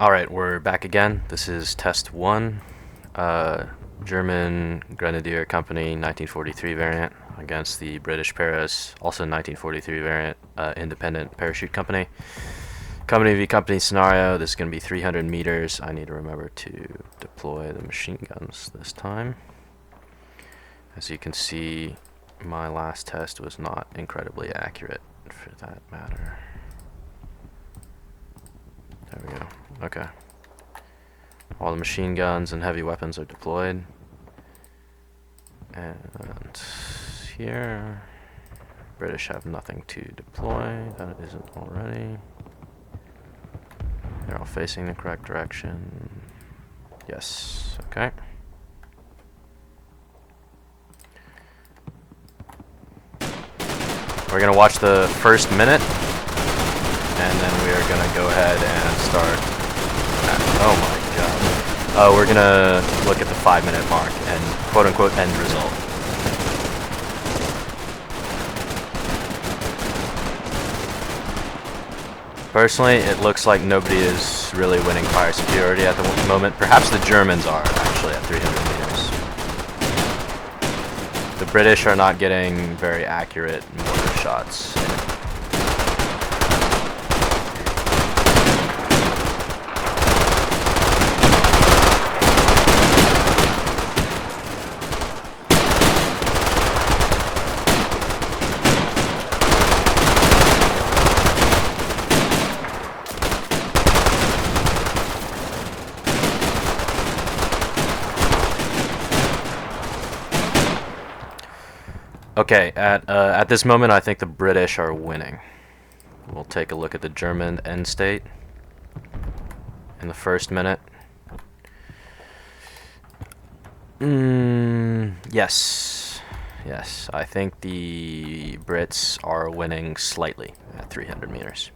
Alright, we're back again. This is test 1. German Grenadier Company 1943 variant against the British Paris, also 1943 variant, independent parachute company. Company v company scenario. This is going to be 300 meters. I need to remember to deploy the machine guns this time. As you can see, my last test was not incredibly accurate for that matter. There we go. Okay. All the machine guns and heavy weapons are deployed. And here, British have nothing to deploy. That isn't already. They're all facing the correct direction. Yes. Okay. We're going to watch the first minute, and then we are going to go ahead and start. Oh my god. We're going to look at the 5-minute mark and quote-unquote end result. Personally, it looks like nobody is really winning fire superiority at the moment. Perhaps the Germans are, actually, at 300 meters. The British are not getting very accurate mortar shots. Okay, at this moment, I think the British are winning. We'll take a look at the German end state in the first minute. Yes, I think the Brits are winning slightly at 300 meters.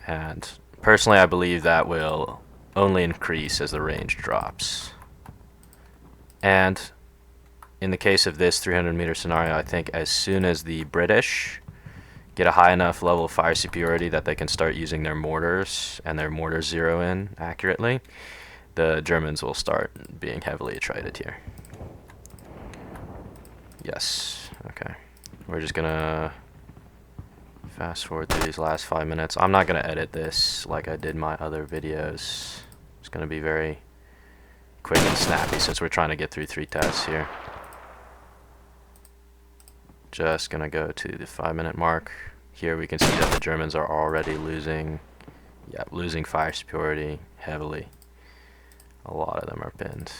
And personally, I believe that will only increase as the range drops. And in the case of this 300-meter scenario, I think as soon as the British get a high enough level of fire superiority that they can start using their mortars and their mortars zero in accurately, the Germans will start being heavily attrited here. Yes, okay. We're just gonna fast forward through these last 5 minutes. I'm not gonna edit this like I did my other videos. It's gonna be very quick and snappy since we're trying to get through 3 tests here. Just gonna go to the 5-minute mark. Here we can see that the Germans are already losing fire superiority heavily. A lot of them are pinned.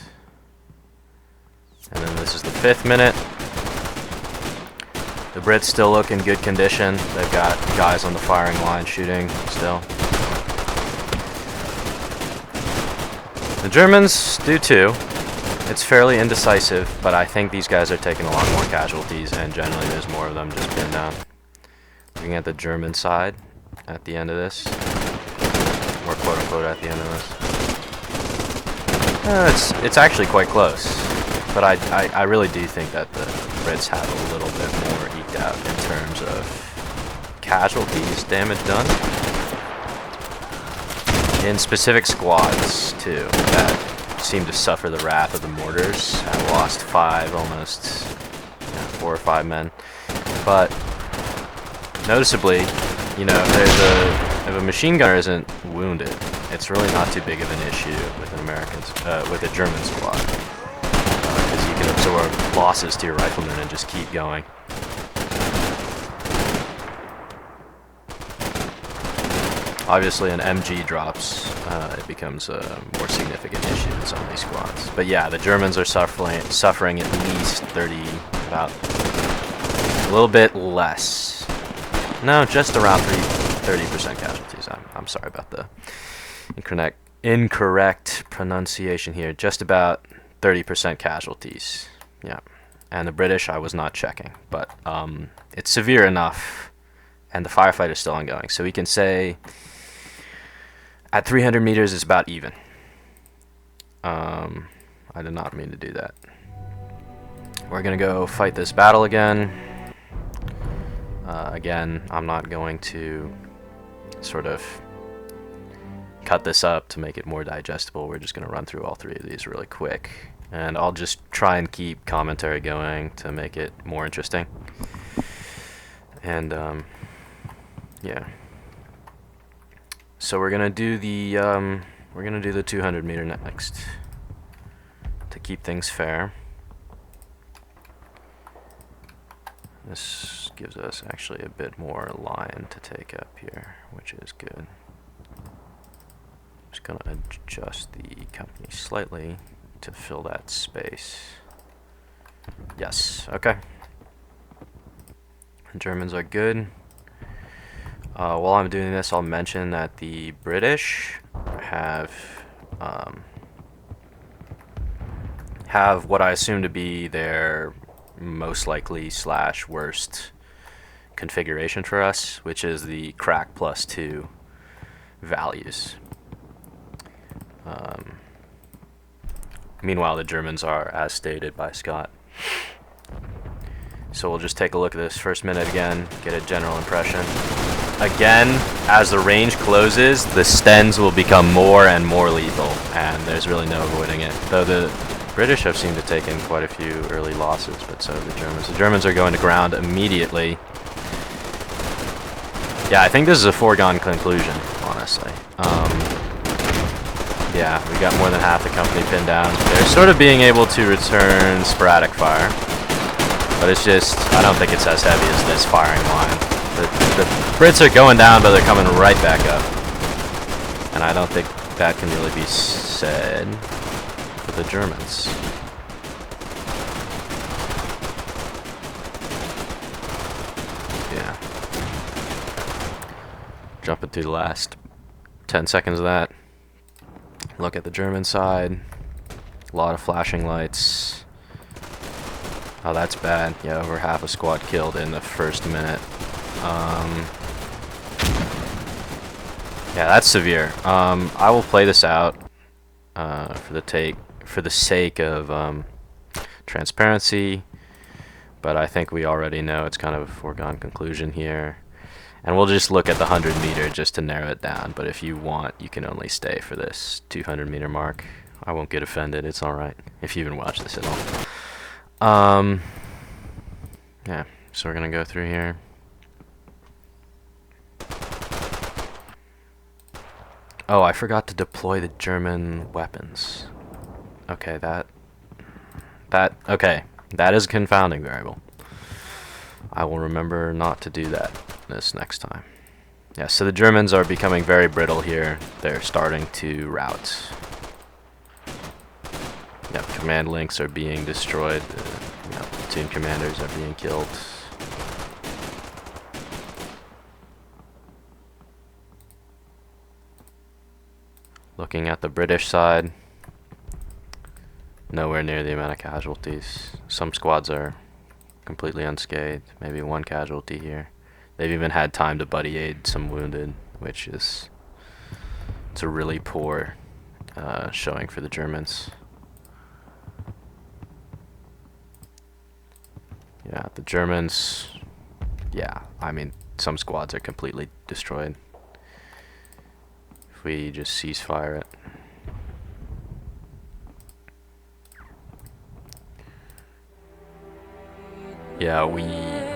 And then this is the 5th minute. The Brits still look in good condition. They've got guys on the firing line shooting still. The Germans do too. It's fairly indecisive, but I think these guys are taking a lot more casualties, and generally there's more of them just pinned down. Looking at the German side at the end of this, or quote-unquote at the end of this. It's actually quite close, but I really do think that the Brits have a little bit more eked out in terms of casualties, damage done. In specific squads, too, that seem to suffer the wrath of the mortars. I lost 4 or 5 men. But noticeably, you know, if a machine gunner isn't wounded, it's really not too big of an issue with with a German squad, because you can absorb losses to your riflemen and just keep going. Obviously, an MG drops, it becomes a more significant issue in some of these squads. But yeah, the Germans are suffering at least about a little bit less. No, just around 30% casualties. I'm sorry about the incorrect pronunciation here. Just about 30% casualties. Yeah, and the British I was not checking, but it's severe enough, and the firefight is still ongoing. So we can say at 300 meters, it's about even. I did not mean to do that. We're going to go fight this battle again. Again, I'm not going to sort of cut this up to make it more digestible, we're just going to run through all three of these really quick. And I'll just try and keep commentary going to make it more interesting. And yeah. So we're gonna do the 200 meter next to keep things fair. This gives us actually a bit more line to take up here, which is good. Just gonna adjust the company slightly to fill that space. Yes, okay. Germans are good. While I'm doing this, I'll mention that the British have what I assume to be their most likely / worst configuration for us, which is the crack +2 values. Meanwhile, the Germans are as stated by Scott. So we'll just take a look at this first minute again, get a general impression. Again, as the range closes, the Stens will become more and more lethal, and there's really no avoiding it. Though the British have seemed to take in quite a few early losses, but so have the Germans. The Germans are going to ground immediately. Yeah, I think this is a foregone conclusion, honestly. Yeah, we got more than half the company pinned down. They're sort of being able to return sporadic fire, but it's just, I don't think it's as heavy as this firing line. The Brits are going down, but they're coming right back up. And I don't think that can really be said for the Germans. Yeah. Jumping through the last 10 seconds of that. Look at the German side. A lot of flashing lights. Oh, that's bad. Yeah, over half a squad killed in the first minute. Yeah, that's severe. I will play this out for the sake of transparency, but I think we already know it's kind of a foregone conclusion here. And we'll just look at the 100 meter just to narrow it down, but if you want, you can only stay for this 200 meter mark. I won't get offended, it's alright, if you even watch this at all. Yeah, so we're gonna go through here. Oh, I forgot to deploy the German weapons. Okay, okay, that is a confounding variable. I will remember not to do that this next time. Yeah, so the Germans are becoming very brittle here. They're starting to rout. Yep, command links are being destroyed. Platoon commanders are being killed. Looking at the British side, nowhere near the amount of casualties. Some squads are completely unscathed, maybe one casualty here. They've even had time to buddy aid some wounded, which is, it's a really poor showing for the Germans. Yeah, the Germans, yeah, I mean, some squads are completely destroyed. If we just ceasefire it. Yeah,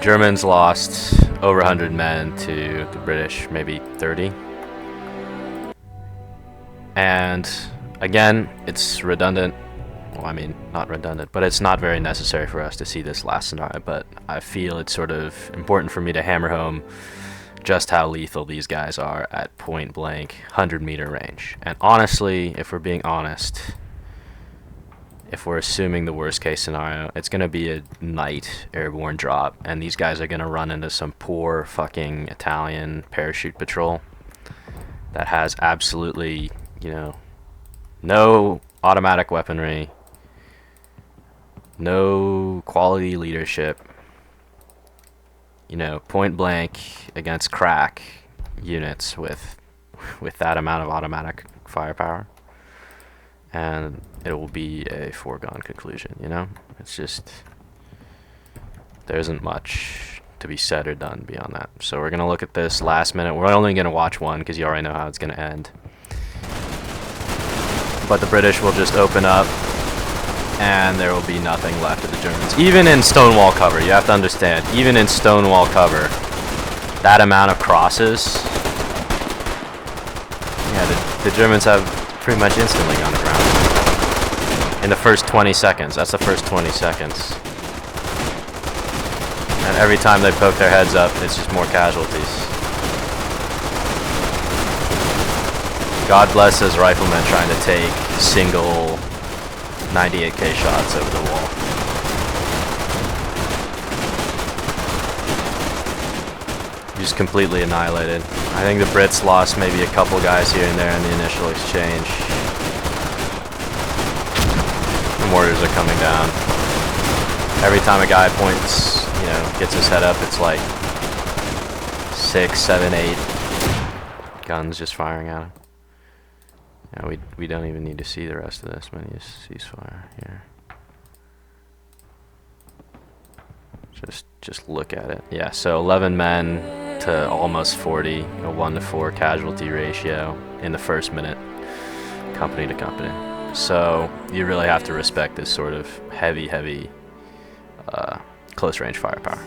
Germans lost over 100 men to the British, maybe 30. And again, it's redundant. Well, I mean, not redundant, but it's not very necessary for us to see this last scenario, but I feel it's sort of important for me to hammer home just how lethal these guys are at point blank 100 meter range. And honestly, if we're being honest, if we're assuming the worst case scenario, it's going to be a night airborne drop, and these guys are going to run into some poor fucking Italian parachute patrol that has absolutely, you know, no automatic weaponry, no quality leadership, you know, point blank against crack units with that amount of automatic firepower, and it will be a foregone conclusion, you know? It's just, there isn't much to be said or done beyond that. So we're going to look at this last minute. We're only going to watch one because you already know how it's going to end. but the British will just open up, and there will be nothing left of the Germans. Even in stonewall cover, you have to understand, even in stonewall cover, that amount of crosses, yeah, the Germans have pretty much instantly gone aground. In the first 20 seconds, that's the first 20 seconds. And every time they poke their heads up, it's just more casualties. God bless those riflemen trying to take single 98k shots over the wall. Just completely annihilated. I think the Brits lost maybe a couple guys here and there in the initial exchange. The mortars are coming down. Every time a guy points, you know, gets his head up, it's like 6, 7, 8 guns just firing at him. Yeah, we don't even need to see the rest of this. We need to ceasefire here. Just look at it. Yeah, so 11 men to almost 40, a 1-to-4 casualty ratio in the first minute, company to company. So you really have to respect this sort of heavy, close range firepower.